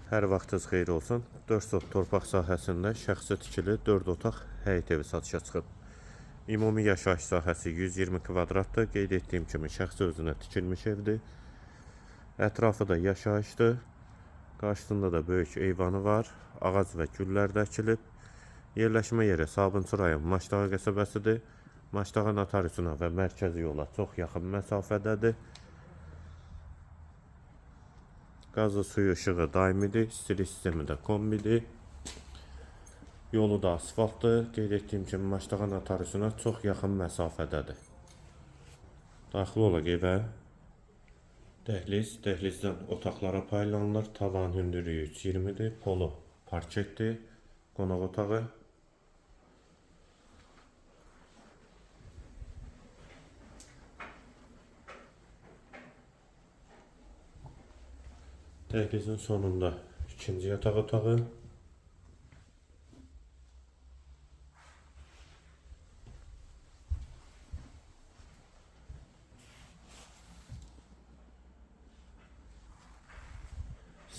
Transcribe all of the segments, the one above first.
Hər vaxtınız xeyir olsun. 4 sot torpaq sahəsində şəxsi tikili 4 otaq həyət evi satışa çıxıb. Ümumi yaşayış sahəsi 120 kvadratdır. Qeyd etdiyim kimi şəxsi özünə tikilmiş evdir. Ətrafı da yaşayışdır. Qarşısında da böyük eyvanı var. Ağac və güllər də əkilib. Yerləşmə yeri Sabunçu rayon Maçdağı qəsəbəsidir. Maçdağı notariusuna və mərkəzi yola çox yaxın məsafədədir. Qazı, suyu, işığı daimidir. İstilik sistemi də kombidir. Yolu da asfaltdır. Qeyd etdiyim kimi Maçdağı notariusuna çox yaxın məsafədədir. Daxil olaq evə. Dəhliz. Dəhlizdən otaqlara paylanılır. Tavan hündürlüyü 320-dir. Polu parketdir. Qonaq otağı. Dəhlizin sonunda ikinci yataq otağı.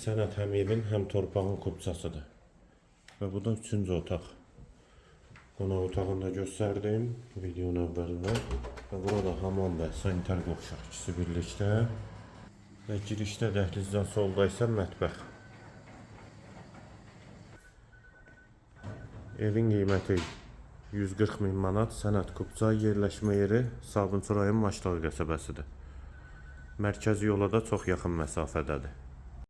Sənət həm evin, həm torpağın kupçasıdır. Və bu da üçüncü otaq. Qonaq otağını da göstərdim videonun əvvəlində. Və burada hamam və sanitar qovşaq ikisi birlikdə. Və girişdə dəhlizdən solda isə mətbəx. Evin qiyməti 140 min manat. Sənət kupça, yerləşmə yeri Sabunçu rayon Maçdağı qəsəbəsidir. Mərkəzi yola da çox yaxın məsafədədir.